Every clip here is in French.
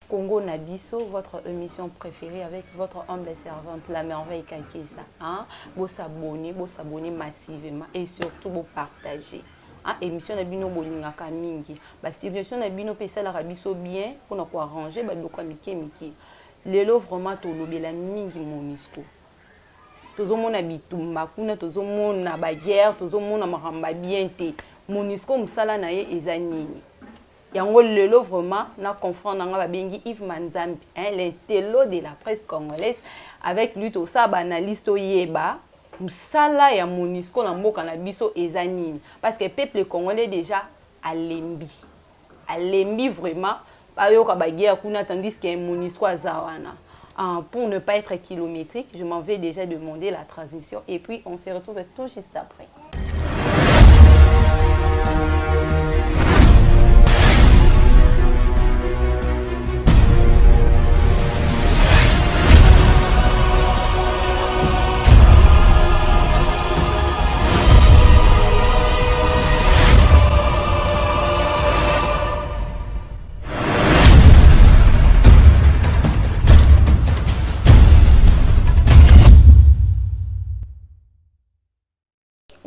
Congo Nabiso, votre émission préférée avec votre humble servante, la merveille Kakesa. Hein? Vous s'abonnez massivement et surtout vous partagez. Hein? Émission Nabino Bolinga Kamingi. Si émission Nabino Pesa la Rabiso bien, pour nous arranger, donc Miki. Lelo vraiment tout le la mingi monisco. Tous mon habitumba, kuna tous mon na guerre, tous mon na maramba bien te. Monisco msala na ye ezanini. Yango lelo vraiment na confront nga bengi Yves Manzambi, hein, l'intello de la presse congolaise avec lui tout ça analyste yeba msala ya Monisco na mboka na biso ezanini parce que peuple congolais déjà alembi vraiment bayoka ba guerre kuna tandis que Monisco azawana. Pour ne pas être kilométrique, je m'en vais déjà demander la transition et puis on se retrouve tout juste après.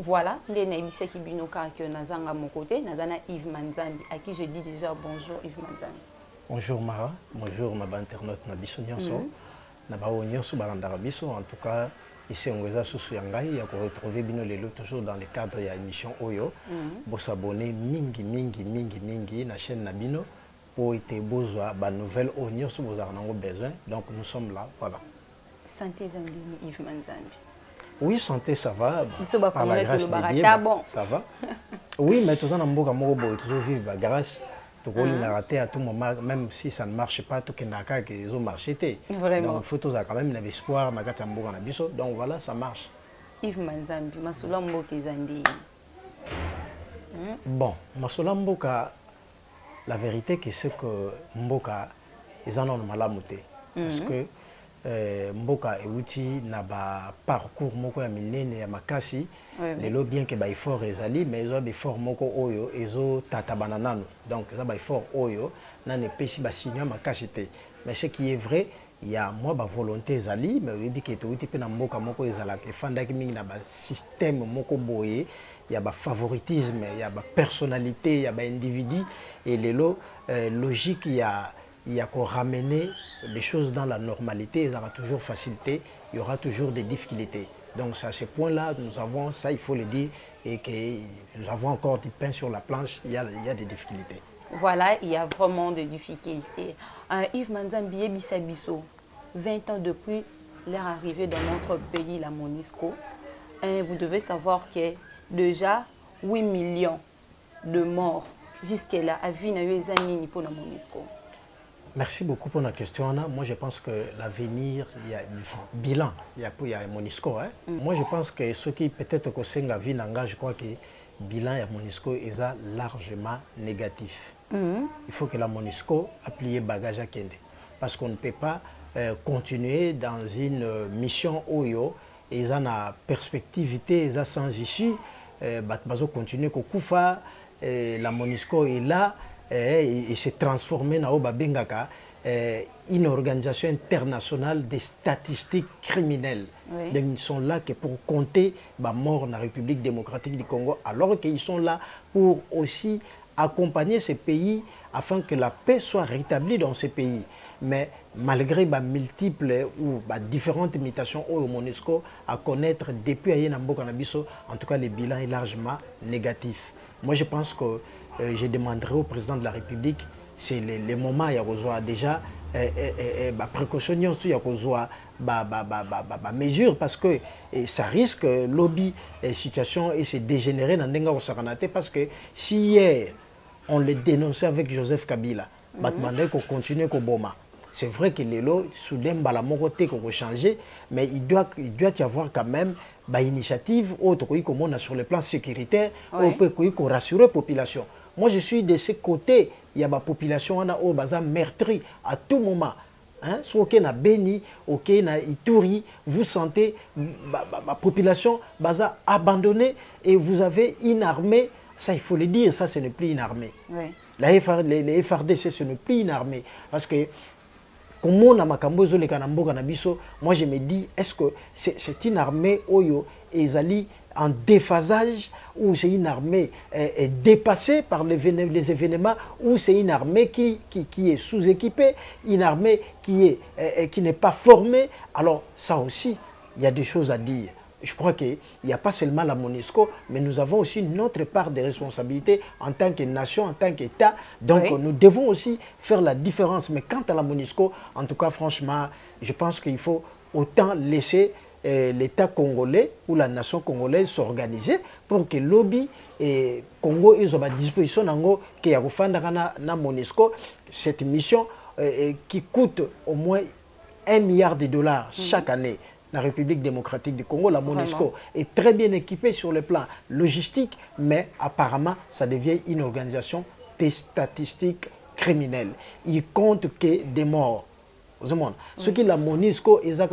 Voilà, les Naïbissé qui binoka que Nazanga à mon côté, Nazana Yves Manzambi, à qui je dis déjà bonjour Yves Manzambi. Bonjour Mara, bonjour ma internaute Nabiso Nyonso, Nabao Nyonso Balandarabiso, en tout cas, ici on est à Soussouyangaï, il y a pour retrouver Bino Lelo toujours dans le cadre de l'émission Oyo, pour s'abonner mingi, la chaîne Nabino, pour être besoin de nouvelles Oyo, si vous avez besoin, donc nous sommes là, voilà. Santé Zandini Yves Manzambi. Oui, santé, ça va. Par la grâce de Dieu, ça va. Oui, mais tout ça, on a toujours vivre la grâce. Tout le monde a raté à tout moment, même si ça ne marche pas, tout le monde a marché. Vraiment. Donc, il faut quand même un espoir. Donc voilà, ça marche. Yves Manzambi, Masula Mboka Zandi. Bon, Masula Mboka, la vérité, c'est que Mboka, ils en ont malamuté. Parce que Mboka Euti n'a pas parcours moko ya minene ya makasi lelo bien que ba effort ezali mais ils ont des forts moko oyo ezo tata bananano donc ça ba effort oyo na ne pesi ba signal makasi te mais ce qui est vrai il y a moi ba volonté ezali mais oui que Euti pe na mboka moko ezala ke fanda ki mingi na ba système moko boye il y a ba favoritisme il y a ba personnalité il y a ba individu et lelo logique il y a qu'à ramener les choses dans la normalité, il y aura toujours facilité, il y aura toujours des difficultés. Donc c'est à ce point-là, nous avons, ça il faut le dire, et que nous avons encore du pain sur la planche, il y a des difficultés. Voilà, il y a vraiment des difficultés. Yves Manzambi Bissabiso, 20 ans depuis leur arrivée dans notre pays, la Monisco, vous devez savoir que déjà 8 millions de morts jusque-là à Vinayoezani pour la Monisco. Merci beaucoup pour la question, Anna. Moi, je pense que l'avenir, il y a un bilan, il y a un Monisco. Hein? Moi, je pense que ce qui peut-être que c'est la vie, je crois que le bilan de Monisco est largement négatif. Il faut que la Monisco applique bagage à Kende. Parce qu'on ne peut pas continuer dans une mission OYO et ça a perspectivité, ça sans issue. Bazo continue que Koufa, la Monisco est là. Et s'est transformé en une organisation internationale des statistiques criminelles. Oui. Donc ils sont là que pour compter la mort dans la République démocratique du Congo, alors qu'ils sont là pour aussi accompagner ces pays afin que la paix soit rétablie dans ces pays. Mais malgré les multiples ou différentes imitations au MONUSCO à connaître depuis Ayenambo Kanabiso, en tout cas le bilan est largement négatif. Moi je pense que je demanderai au président de la République, c'est le moment où il y a déjà précaution, il y a mesures parce que ça risque lobby situation et se dégénérer dans le Saranate parce que si hier on le dénonçait avec Joseph Kabila, on qu'on continue au Boma. C'est vrai que les lots soudain balamoroté qu'on va changer, mais il doit y avoir quand même une initiative autre comme on a sur le plan sécuritaire, pour rassurer la population. Moi, je suis de ce côté. Il y a la population qui est meurtrie à tout moment. Hein? Soit on a Beni, on a Ituri, vous sentez la population abandonnée et vous avez une armée. Ça, il faut le dire, ça, ce n'est plus une armée. Oui. Les FRDC, ce n'est plus une armée. Parce que, comme on a makambozo le kanamboka na biso, moi je me dis, est-ce que c'est une armée oyo ezali en déphasage, ou c'est une armée dépassée par les événements, ou c'est une armée qui est sous-équipée, une armée qui n'est pas formée. Alors ça aussi, il y a des choses à dire. Je crois qu'il n'y a pas seulement la MONUSCO, mais nous avons aussi notre part de responsabilité en tant que nation, en tant qu'État. Donc nous devons aussi faire la différence. Mais quant à la MONUSCO, en tout cas franchement, je pense qu'il faut autant laisser l'État congolais ou la nation congolaise s'organiser pour que lobby et Congo ils ont à disposition que y a na MONUSCO cette mission qui coûte au moins $1 milliard chaque année. La République démocratique du Congo, la MONUSCO, est très bien équipée sur le plan logistique, mais apparemment, ça devient une organisation des statistiques criminelles. Il compte que des morts. Ce qui la MONUSCO, ils ont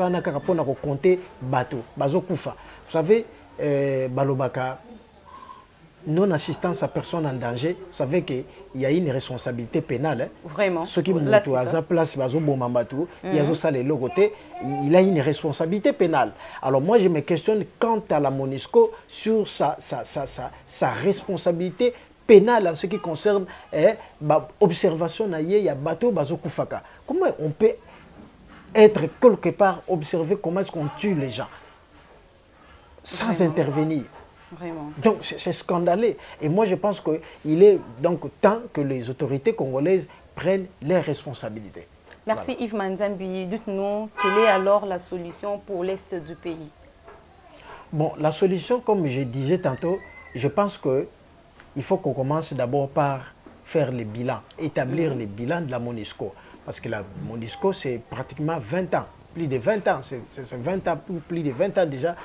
compté bateau, bazokufa. Vous savez, Balobaka, non-assistance à personne en danger, vous savez qu'il y a une responsabilité pénale. Hein. Vraiment. Ce qui est à sa place, il a une responsabilité pénale. Alors moi, je me questionne quant à la MONUSCO sur sa responsabilité pénale en ce qui concerne l'observation il y a bateau bazokufaka. Comment on peut être quelque part observer comment est-ce qu'on tue les gens sans intervenir? Vraiment. Donc c'est scandaleux. Et moi je pense qu'il est donc temps que les autorités congolaises prennent leurs responsabilités. Merci Yves Manzambi. Dites-nous, quelle est alors la solution pour l'Est du pays? Bon, la solution, comme je disais tantôt, je pense qu'il faut qu'on commence d'abord par faire les bilans, établir les bilans de la MONUSCO. Parce que la MONUSCO, c'est pratiquement 20 ans. Plus de 20 ans, c'est 20 ans, plus de 20 ans déjà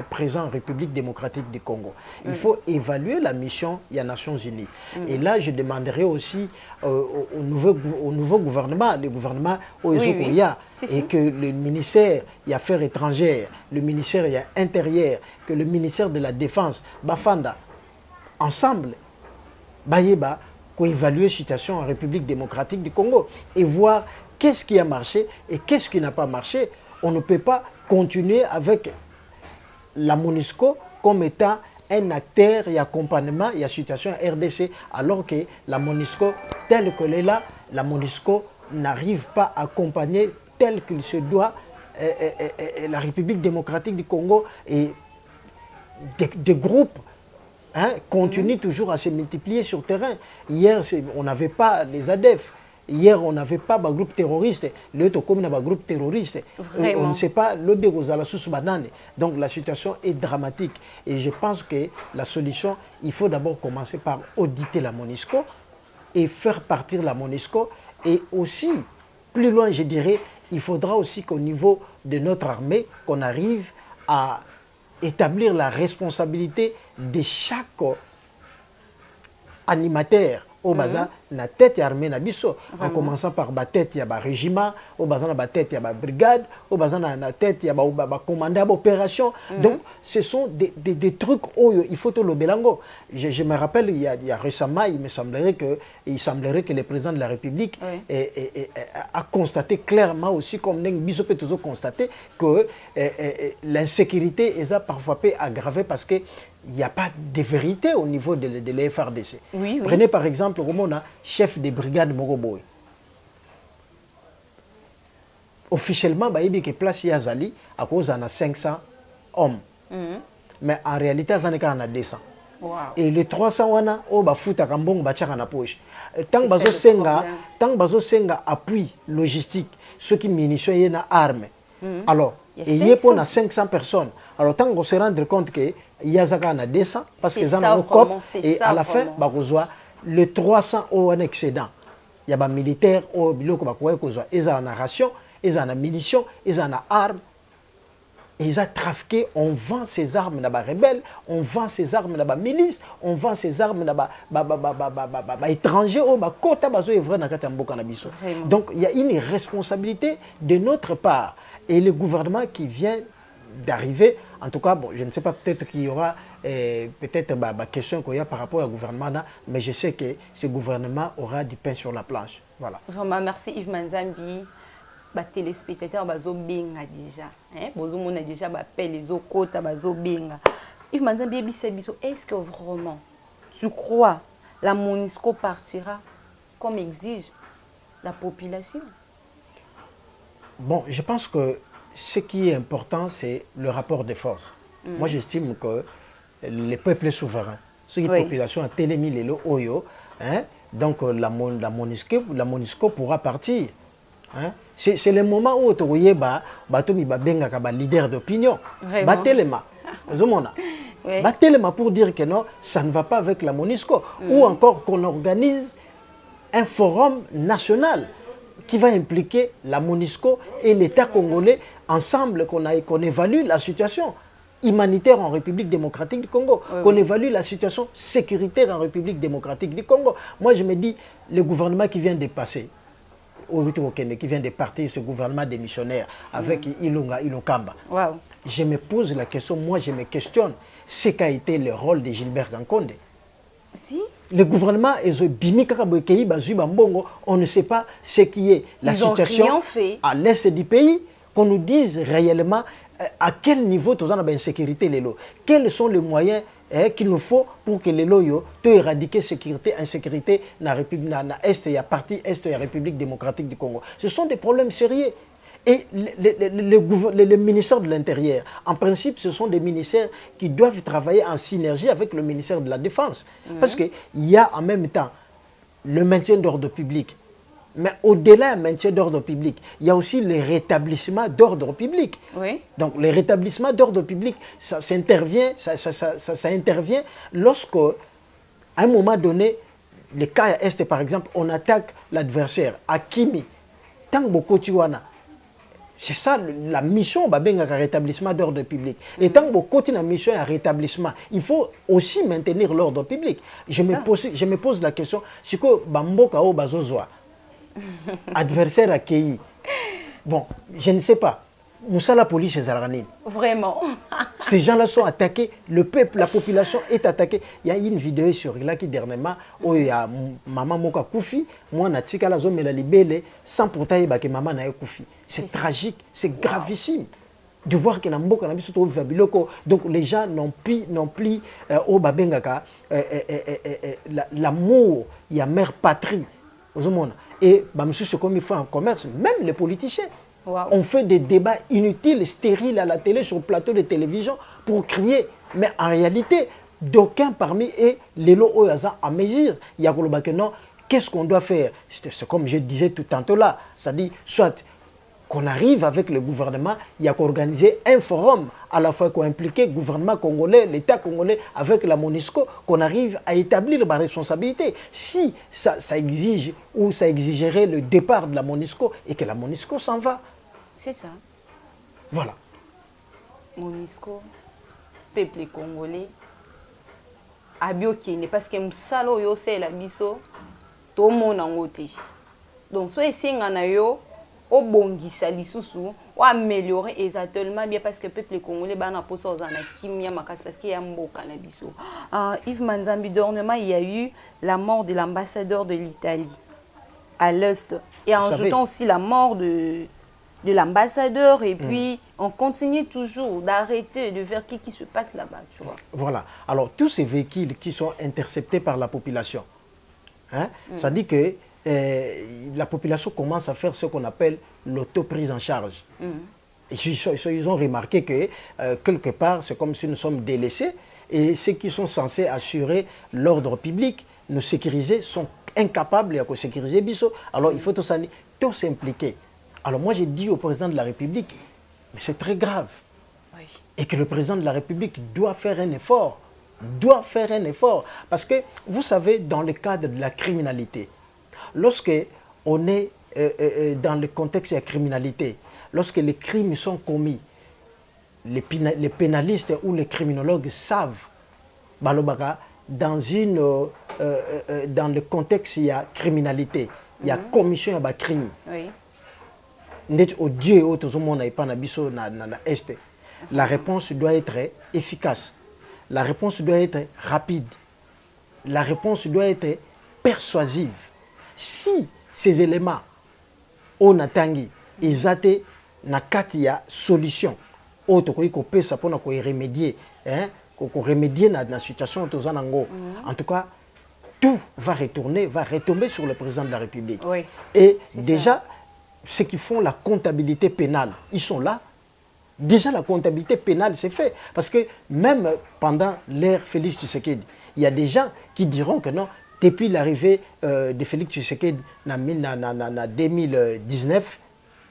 présent en République démocratique du Congo. Il faut évaluer la mission des Nations Unies. Et là, je demanderai aussi au nouveau gouvernement, le gouvernement Oezo-Koya, et que le ministère des Affaires étrangères, le ministère des Intérieurs, que le ministère de la Défense, Bafanda, ensemble, Bayeba, pour évaluer la situation en République démocratique du Congo et voir qu'est-ce qui a marché et qu'est-ce qui n'a pas marché. On ne peut pas continuer avec la MONUSCO comme étant un acteur et accompagnement et la situation RDC, alors que la MONUSCO, telle qu'elle est là, la MONUSCO n'arrive pas à accompagner tel qu'il se doit la République démocratique du Congo et des groupes continuent toujours à se multiplier sur le terrain. Hier, on n'avait pas les ADF. Hier, on n'avait pas de groupe terroriste. L'autre comme un groupe terroriste. On ne sait pas le banane. Donc la situation est dramatique. Et je pense que la solution, il faut d'abord commencer par auditer la MONUSCO et faire partir la MONUSCO. Et aussi, plus loin, je dirais, il faudra aussi qu'au niveau de notre armée, qu'on arrive à établir la responsabilité de chaque animateur au bazar na tête armée na biso, en commençant par la tête ya ba régiment, au bazar na tête ya ba brigade, au bazar na tête ya ba commandant d'opération. Donc ce sont des trucs où il faut tout le belango. Je me rappelle il y a récemment, il semblerait que le président de la République a constaté clairement aussi, comme biso peut toujours constater, que l'insécurité est parfois aggravée parce que il n'y a pas de vérité au niveau de la FRDC. Prenez par exemple le chef de brigade Mogoboy. Officiellement, il y a place Yazali à cause de 500 hommes. Mais en réalité, il y a 200. Et les 300 wana o ba futa kambong ba tchaka na poche. Tant bazo senga appui logistique, ceux qui munitions et na armes. Alors, il y a pour 500 personnes. Alors tant qu'on se rendre compte que il y a 200 parce que ça ont cop et à la fin bah le 300 au un excédent. Il y a des militaires au biloko ba quoi kozwa, ils ont la ration, ils ont la munition, ils ont la arme. Et ils ont trafiqué, on vend ces armes dans les rebelles, on vend ces armes dans les milices, on vend ces armes dans les étrangers, donc il y a une responsabilité de notre part. Et le gouvernement qui vient d'arriver. En tout cas, bon, je ne sais pas, peut-être qu'il y aura peut-être question qu'il y a par rapport au gouvernement, mais je sais que ce gouvernement aura du pain sur la planche. Voilà. Vraiment, merci Yves Manzambi. Les téléspectateurs bazo benga déjà. On a déjà appelé les autres bazo benga. Yves Manzambi, est-ce que vraiment tu crois la MONUSCO partira comme exige la population? Bon, je pense que ce qui est important, c'est le rapport de force. Moi, j'estime que les peuples souverains, ceux qui population a télémi les oyo, donc la MONUSCO pourra partir. Hein? C'est le moment où tu es leader d'opinion. Batelema pour dire que non, ça ne va pas avec la MONUSCO. Ou encore qu'on organise un forum national qui va impliquer la MONUSCO et l'État congolais ensemble, qu'on évalue la situation humanitaire en République démocratique du Congo, qu'on évalue la situation sécuritaire en République démocratique du Congo. Moi, je me dis, le gouvernement qui vient de passer, qui vient de partir, ce gouvernement des missionnaires, avec Ilunga, Ilokamba, je me pose la question, moi je me questionne, ce qu'a été le rôle de Gilbert Gankonde. Si. Le gouvernement, on ne sait pas ce qui est la situation à l'est du pays, qu'on nous dise réellement à quel niveau nous avons l'insécurité. Quels sont les moyens qu'il nous faut pour que les loyaux puissent éradiquer sécurité, insécurité dans la République, dans l'Est et la partie Est de la République démocratique du Congo. Ce sont des problèmes sérieux. Et le ministère de l'Intérieur, en principe, ce sont des ministères qui doivent travailler en synergie avec le ministère de la Défense. Parce qu'il y a en même temps le maintien d'ordre public. Mais au-delà du maintien d'ordre public, il y a aussi le rétablissement d'ordre public. Donc, le rétablissement d'ordre public, ça intervient lorsque, à un moment donné, le cas Est, par exemple, on attaque l'adversaire à Kimi. Tant que c'est ça la mission de rétablissement d'ordre public. Et tant que la mission à rétablissement, il faut aussi maintenir l'ordre public. Je me pose la question, c'est que Bamboka o Bazozwa, adversaire accueilli. Bon, je ne sais pas. Moussa la police est Zarani. Vraiment. Ces gens-là sont attaqués, le peuple, la population est attaquée. Il y a une vidéo sur là qui dernièrement où il y a maman Moka Koufi, moi Natika la zone la libellé sans pourtant y que maman n'a Koufi. C'est tragique, c'est gravissime de voir que Namboka n'a pas trouvé Fabiloko. Donc les gens n'ont plus au Babengaka l'amour, il y a mère patrie. Et monsieur c'est comme il faut en commerce, même les politiciens. On fait des débats inutiles, stériles à la télé, sur le plateau de télévision pour crier. Mais en réalité, d'aucuns parmi eux, les lots à mesure. Il y a que non, qu'est-ce qu'on doit faire? C'est comme je disais tout tantôt là. C'est-à-dire, soit qu'on arrive avec le gouvernement, il y a qu'organiser un forum, à la fois qu'on implique le gouvernement congolais, l'État congolais, avec la MONUSCO, qu'on arrive à établir ma responsabilité. Si ça exige ou ça exigerait le départ de la MONUSCO et que la MONUSCO s'en va. C'est ça. Voilà. MONUSCO, peuple congolais, abiokine, parce que msalo yo c'est la biso, tout le monde en côté. Donc, soit c'est yo, au bongisa lisusu, ou améliorer exactement bien parce que le peuple congolais bana poso zana kimia makas parce qu'il y a mboka na biso. Yves Manzambi, dernièrement il y a eu la mort de l'ambassadeur de l'Italie à l'Est et en ajoutant aussi la mort de l'ambassadeur et puis on continue toujours d'arrêter de voir qui se passe là-bas, tu vois. Voilà. Alors tous ces véhicules qui sont interceptés par la population, ça dit que la population commence à faire ce qu'on appelle l'auto-prise en charge. Ils ont remarqué que quelque part, c'est comme si nous sommes délaissés et ceux qui sont censés assurer l'ordre public, nous sécuriser, sont incapables de sécuriser Bisso. Alors il faut tous s'impliquer. Alors moi j'ai dit au président de la République, mais c'est très grave. Oui. Et que le président de la République doit faire un effort. Parce que, vous savez, dans le cadre de la criminalité, lorsque on est dans le contexte de la criminalité, lorsque les crimes sont commis, les pénalistes ou les criminologues savent, dans le contexte il y a criminalité, il y a commission de crime. Net au Dieu au tout le monde n'a pas n'abisso na est. La réponse doit être efficace. La réponse doit être rapide. La réponse doit être persuasive. Si ces éléments, on attend, ils ont na kati ya solution, autre qu'on peut ça pour remédier, remédier na situation en tout cas, tout va retomber sur le président de la République. Oui, et déjà, ça. Ceux qui font la comptabilité pénale, ils sont là. Déjà, la comptabilité pénale, c'est fait. Parce que même pendant l'ère Félix Tshisekedi, il y a des gens qui diront que non, depuis l'arrivée de Félix Tshisekedi en 2019,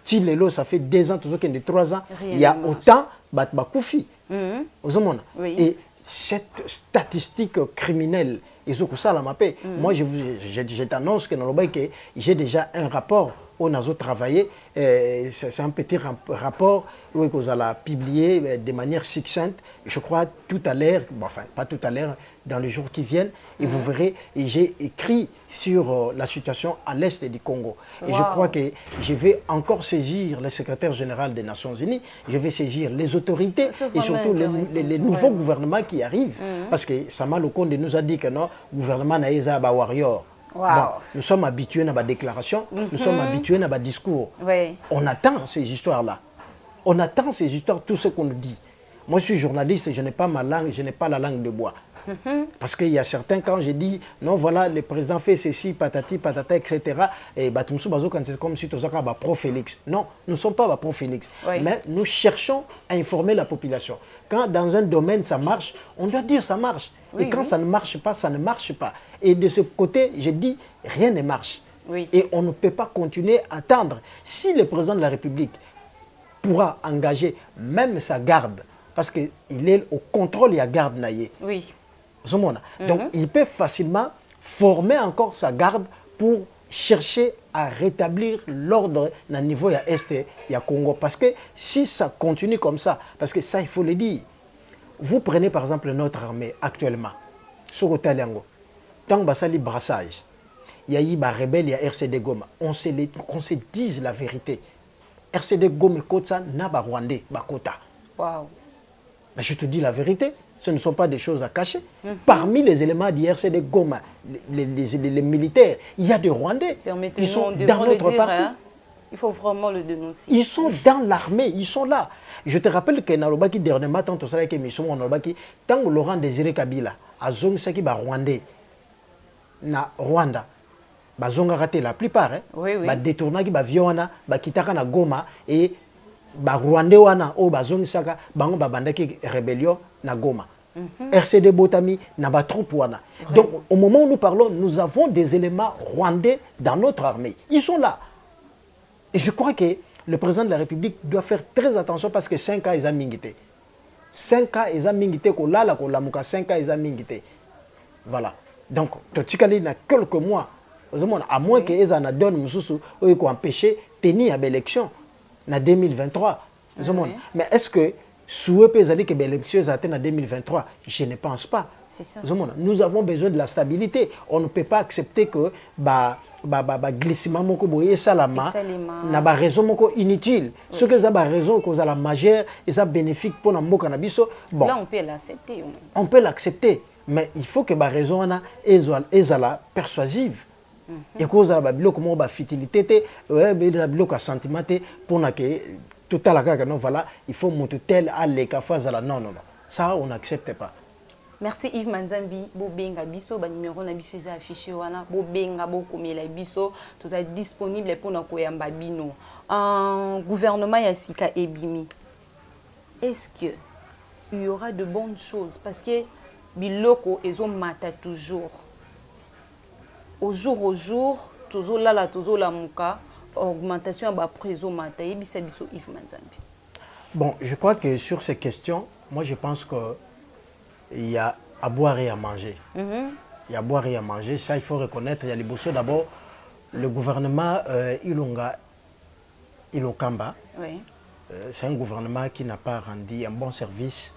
Tilelo, ça fait 2 ans, toujours qu'il y a 3 ans, il y a autant de Koufi. Oui. Et cette statistique criminelle, moi, je t'annonce que dans le j'ai déjà un rapport où nous avons travaillé. C'est un petit rapport où nous allons publier de manière succincte, je crois, tout à l'heure, enfin, pas tout à l'heure, dans les jours qui viennent. Et vous verrez, j'ai écrit sur la situation à l'est du Congo. Et je crois que je vais encore saisir le secrétaire général des Nations Unies, je vais saisir les autorités et surtout les nouveaux gouvernements qui arrivent. Parce que Sama Lukonde nous a dit que non, le gouvernement n'a pas warrior. Wow. Bon, nous sommes habitués à la déclaration, nous sommes habitués à la discours. Oui. On attend ces histoires-là. On attend ces histoires, tout ce qu'on nous dit. Moi, je suis journaliste et je n'ai pas ma langue, je n'ai pas la langue de bois. Parce qu'il y a certains, quand j'ai dit, non, voilà, le président fait ceci, patati, patata, etc. Et c'est comme si tu étais pro-Félix. Non, nous ne sommes pas pro-Félix. Oui. Mais nous cherchons à informer la population. Quand dans un domaine ça marche, on doit dire ça marche. Oui, et quand ça ne marche pas, ça ne marche pas. Et de ce côté, j'ai dit, rien ne marche. Oui. Et on ne peut pas continuer à attendre. Si le président de la République pourra engager même sa garde, parce qu'il est au contrôle et à garde naïe. Oui. Donc, il peut facilement former encore sa garde pour chercher à rétablir l'ordre au niveau de l'Est et du Congo. Parce que si ça continue comme ça, parce que ça, il faut le dire, vous prenez par exemple notre armée actuellement, sur le Taliango, tant que ça le brassage, il y a eu des rebelles, il y a RCD Goma, on se dise la vérité. RCD Goma, Kotsa, n'a pas Rwandais, Bakota. Wow. Mais je te dis la vérité. Ce ne sont pas des choses à cacher. Parmi les éléments d'IRCD Goma, les militaires, il y a des Rwandais qui sont dans notre parti. Il faut vraiment le dénoncer. Ils sont dans l'armée, ils sont là. Je te rappelle que dans le Baki, dernièrement, tant que ça, tant que Laurent Désiré Kabila a zongi ba Rwandais na Rwanda, ba zonga raté la plupart, oui, oui. Ba détourna ki ba viona, ba kitaka na Goma et ba Rwandais wana o ba zongi saka bango ba bandaki rébellion na Goma. RCD Botami n'a pas trop wana. Donc au moment où nous parlons, nous avons des éléments rwandais dans notre armée. Ils sont là. Et je crois que le président de la République doit faire très attention parce que 5 ans, ils ont mingité. 5 ans, ils ont mingité, 5 ans, ils ont mingité. Voilà. Donc, Totikali n'a quelques mois. À moins qu'ils en donnent, ils ont empêché de tenir l'élection en 2023. Mais est-ce que souhait que l'élection soit en 2023? Je ne pense pas. C'est ça. Nous avons besoin de la stabilité. On ne peut pas accepter que glissement moko boye salama na ba raison moko inutile. Ce que ça ba raison cause la majeure et ça bénéfique pour na mboka na biso. Bon. Là on peut l'accepter. On peut l'accepter, mais il faut que ba raison na ezala persuasive. Et cause la bilo comment ba futilité te ba bilo ka sentiment te pour na que tout à la non voilà, il faut monter tel à l'écafazala non. Ça on n'accepte pas. Merci Yves Manzambi, Bobenga Biso, ba numéro na biso eza affiché wana, Bobenga bokomela biso, tous êtes disponible pour na koyamba bino. En gouvernement ya sika ebimi. Est-ce que il y aura de bonnes choses parce que biloko ezo mata toujours. Au jour, toujours la muka, augmentation ba prezo mata ebisa biso Yves Manzambi. Bon, je crois que sur ces questions, moi je pense que il y a à boire et à manger. Il y a à boire et à manger. Ça, il faut reconnaître. Il y a les bossos d'abord. Le gouvernement Ilokamba, oui. C'est un gouvernement qui n'a pas rendu un bon service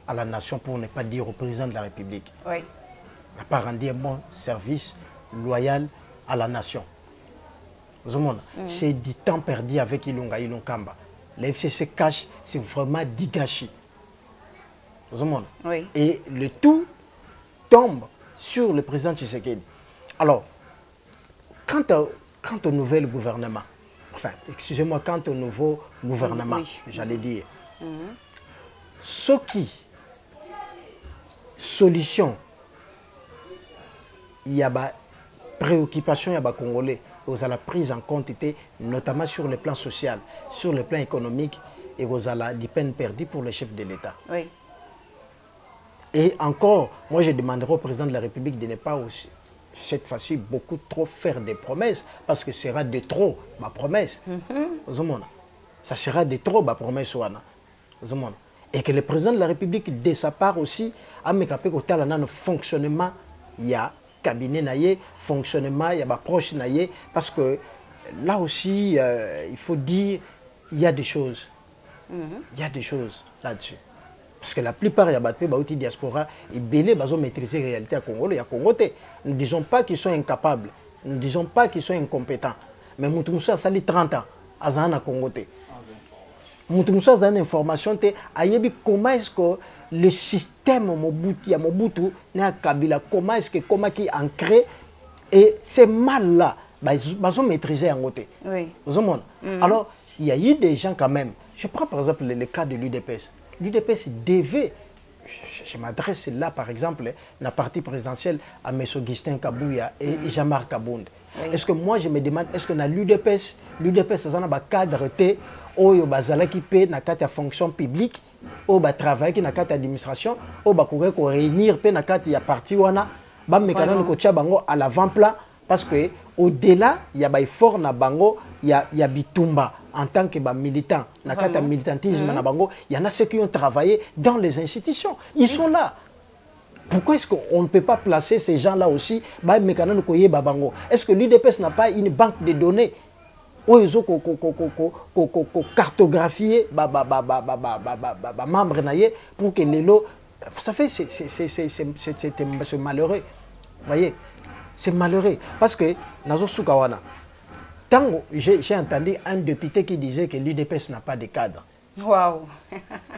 à la nation, pour ne pas dire au président de la République. Oui. Il n'a pas rendu un bon service loyal à la nation. C'est du temps perdu avec Ilokamba. le FCC cache, c'est vraiment du gâchis. Oui. Et le tout tombe sur le président Tshisekedi. Alors, quant au nouvel gouvernement, enfin, excusez-moi, quant au nouveau gouvernement, oui. j'allais dire, ce qui, solution, il y a des préoccupations, il y a des Congolais, vous avez la prise en compte, notamment sur le plan social, sur le plan économique, et vous avez des peines perdues pour le chef de l'État. Oui. Et encore, moi je demanderai au président de la République de ne pas aussi, cette fois-ci, beaucoup trop faire des promesses, parce que ce sera de trop ma promesse. Ça sera de trop ma promesse. Et que le président de la République, de sa part aussi, a mis un fonctionnement, il y a cabinet, fonctionnement, il y a proche, parce que là aussi, il faut dire, il y a des choses. Il y a des choses là-dessus. Parce que la plupart des diaspora, ils maîtriser la réalité à Congo. Il y a Congo. Nous ne disons pas qu'ils sont incapables. Nous ne disons pas qu'ils sont incompétents. Mais Moutoumoussa a sali 30 ans à Congo. Moutoumoussa a une information. Comment est-ce que le système Mobutu n'a Kabila, comment est-ce que comment qui est ancré et ces mal-là, ils ont maîtrisé en côté. Oui. Alors, il y a eu des gens quand même. Je prends par exemple le cas de l'UDPS. L'UDPS devait, je m'adresse là par exemple, la partie présidentielle à M. Augustin Kabouya et Jean-Marc Kabound. Oui. Est-ce que moi je me demande, est-ce que dans l'UDPS, c'est un cadre où il y a une fonction publique, où il y a travail qui est une administration, où il y a réunir une partie où il à l'avant-plan, parce qu'au-delà, il y a des efforts, il y a Bitumba. En tant que militant, dans militantisme, il y en a ceux qui ont travaillé dans les institutions. Ils sont là. Pourquoi est-ce qu'on ne peut pas placer ces gens-là aussi? Est-ce que l'UDPS n'a pas une banque de données où ils ont cartographié les membres pour que les lots. Vous savez, c'est malheureux. Vous voyez, c'est malheureux. Parce que, Nazo Sukawana, j'ai entendu un député qui disait que l'UDPS n'a pas de cadre. Waouh.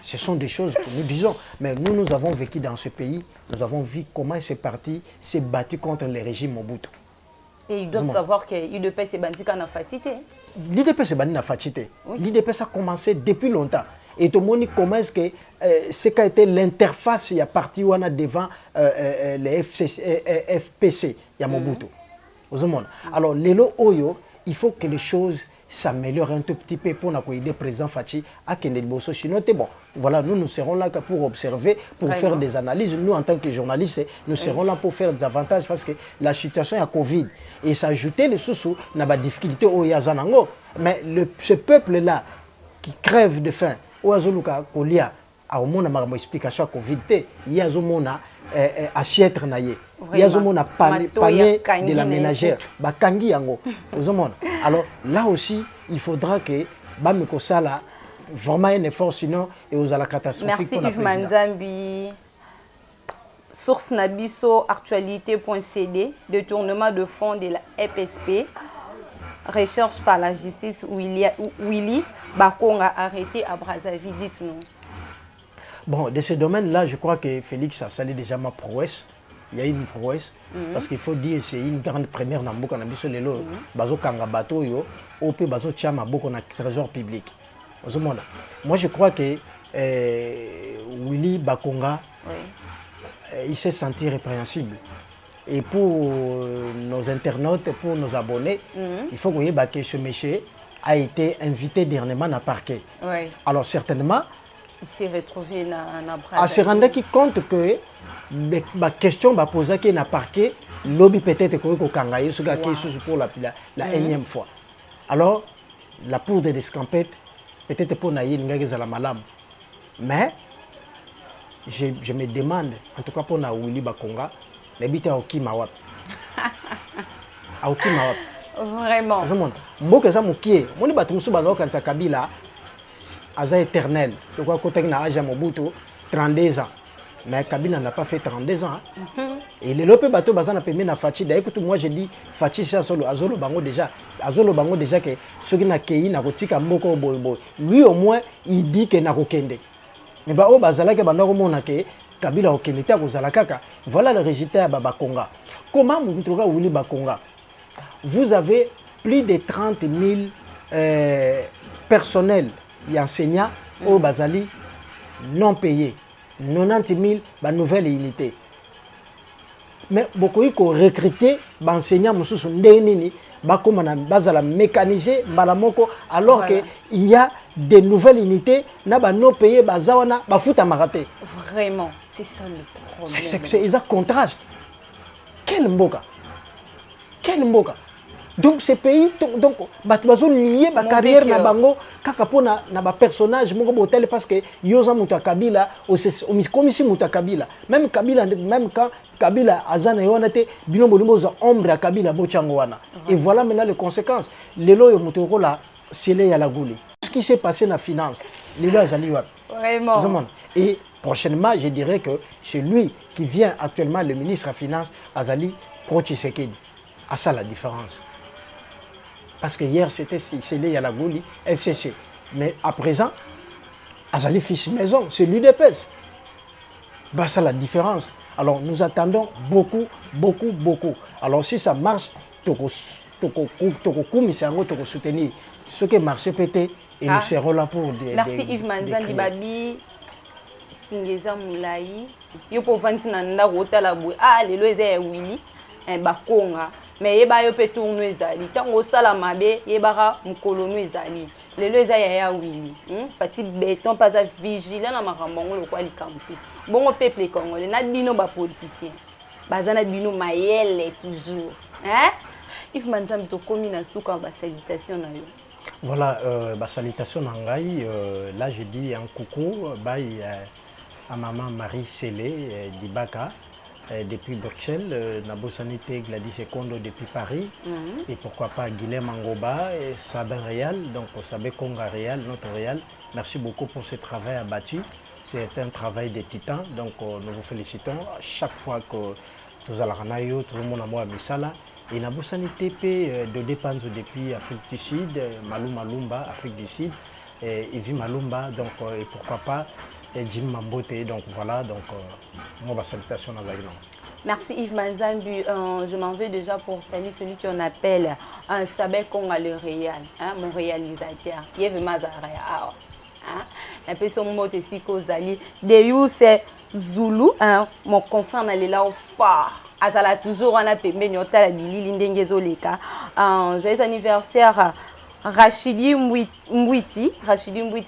Ce sont des choses que nous disons. Mais nous avons vécu dans ce pays, nous avons vu comment ces partis s'est battu contre le régime Mobutu. Et ils doivent savoir que l'UDPS est bandit quand fatité. L'UDPS est bandit fatité. L'UDPS a commencé depuis longtemps. Et tout le monde comment est-ce que ce qu'a été l'interface, il y a parti où on a devant les FPC, il y a Mobutu. Alors, Lelo Oyo, il faut que les choses s'améliorent un tout petit peu pour aider le président Fachi à Kendel-Bosso. Sinon, bon, voilà, nous serons là pour observer, pour faire des analyses. Nous, en tant que journalistes, nous serons là pour faire des avantages parce que la situation est à Covid. Et s'ajouter les sous-sous n'a pas de difficulté au Yazanango. Mais ce peuple-là qui crève de faim, au Azoluka, Kolia, a au moins une explication à Covid, il y a assiette naïe. Il y a un panier de la ménagère. Alors là aussi, il faudra que Bamekosala vraiment un effort, sinon et aux la catastrophe. Merci Yves Manzambi. Source Nabiso, actualité.cd, détournement de fonds de la FSP, recherche par la justice, Willy Bakonga arrêté à Brazzaville, dites-nous. Bon, de ce domaine-là, je crois que Félix a salé déjà ma prouesse. Il y a une prouesse, parce qu'il faut dire que c'est une grande première dans le Nabiso Lelo, Bazo Kanga Bato, OP Bazo Tchama, beaucoup dans le trésor public. Moi, je crois que Willy Bakonga, il s'est senti répréhensible. Et pour nos internautes, pour nos abonnés, il faut que ce monsieur a été invité dernièrement à parquet. Oui. Alors certainement, il s'est retrouvé dans Brazzaville. À se rendre compte que la question va poser qu'il n'a parquet, lobby peut-être que ce gars qui est pour la énième fois. Alors, la poudre d'escampette, peut-être pour naïr la malam. Mais, je me demande, en tout cas pour na Willy Bakonga, l'habiter à Okimawap. À Okimawap. Vraiment. Mboka za mukie, moni batumusu banoka nsa Kabila, aza éternel. Je crois que na âge Mobutu 32 ans. Mais Kabila n'a pas fait 32 ans. Et les lopes bateau bazana pemé na Fachi. D'ailleurs, moi je dis Fachi c'est Azolo Bango déjà. Azolo Bango déjà que ceux qui n'a kei na kotika mboko boy. Lui au moins il dit que na kokende. Mais bah au bazala que banda komona que Kabila okende ta kozala kaka. Voilà le résultat à Bakonga. Comment vous trouvez Ouli Bakonga? Vous avez plus de 30 000 personnels et enseignants au Bazali non payés. 90 000 nouvelles unités. Mais beaucoup de recruter des enseignants bazala mécanisé alors voilà. qu'il y a des nouvelles unités non payées bazawana bafuta maraté. Vraiment, c'est ça le problème. C'est un contraste. Quel mboka? Quel mboka? Donc ces pays donc bazo lié ba carrière na bango kaka pona na ba personnage moko botel parce que yoza muta Kabila comme si muta Kabila même quand Kabila azana yonate bino bolimo za ombre à Kabila bochango wana. Et voilà maintenant les conséquences. Lelo yo mutoro la sele ya la goli. Ce qui s'est passé na finance, lelo azali wa. Vraiment. Et prochainement, je dirais que celui qui vient actuellement le ministre des Finances Azali Pro Tshisekedi. À ça la différence. Parce que hier, c'était Sélé Yalagouli, FCC. Mais à présent, Azali fils maison, c'est l'UDPS. Bah, ça la différence. Alors, nous attendons beaucoup. Alors, si ça marche, toko soutenir. Ce qui marche peut-être, et nous serons là pour des. Merci Yves Manzandi Babi, Singeza Moulaï. Yo pour Vantina Ndarota la boue. Ah, les lois Willy, un bakonga. Mais yeba yo peut tourner ezali tango sala mabe yebara mukolono ezali lelo eza ya wili fati béton pas vigilant na makambo ngolo kwa likamsusu bongo peuple congolais na bino ba politicien bazana bino mayele toujours if manzam to komi na suka ba salutation na yo. Voilà ba salutation na ngai là je dis un coucou bye à maman Marie Sélé Dibaka. Depuis Bruxelles, Nabo Sanité, Gladys Secondo depuis Paris, et pourquoi pas Guilhem Angoba, et Sabin Réal, donc Sabé Konga Réal, notre Réal. Merci beaucoup pour ce travail abattu. C'est un travail de titan, donc nous vous félicitons. Chaque fois que nous allons tout le monde a moi à Bissala. Et Nabo Sanité de dépenses depuis Afrique du Sud, Malumba, Afrique du Sud, et Ivi Malumba, donc et pourquoi pas. Et Jim Mambote, donc voilà, donc mon salutation à la. Merci Yves Manzambu, je m'en vais déjà pour saluer celui qu'on appelle un Sabé Konga le Réal, mon réalisateur, Yves Mazaraya. La personne mot ici Kozali, Deyou c'est Zulu, mon confrère n'a là au phare. Azala toujours on a payé nyota la bili lindengezo leka. Joyeux anniversaire. Rachidi Mbouiti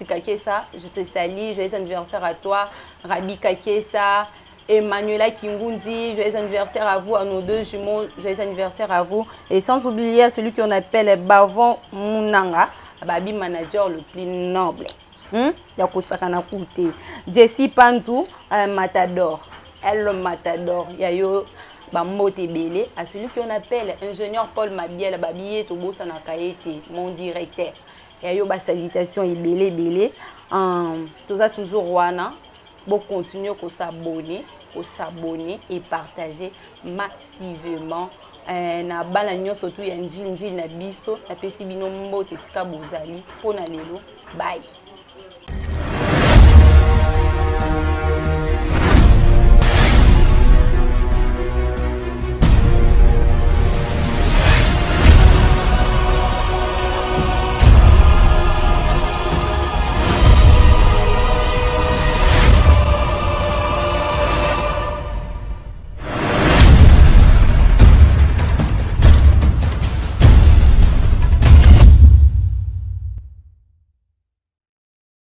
Kakesa, je te salue, joyeux anniversaire à toi. Rabi Kakesa, Emmanuela Kingundi, joyeux anniversaire à vous, à nos deux jumeaux, joyeux anniversaire à vous. Et sans oublier celui qu'on appelle Bavon Munanga, Babi manager le plus noble. Yakosakana Koute. Jessie Panzou, Matador. Elle le Matador. Yayo. Bélé, à celui qu'on appelle ingénieur Paul Mabiel, Babié, Tobo Sanakaete, mon directeur. Et yo ba salutation et belé. Tout ça toujours wana. Bon continuer qu'on s'abonner et partager massivement. Na balanyo surtout ya njil na biso, na pesi bino mbote sika bozali pona lelo. Bye.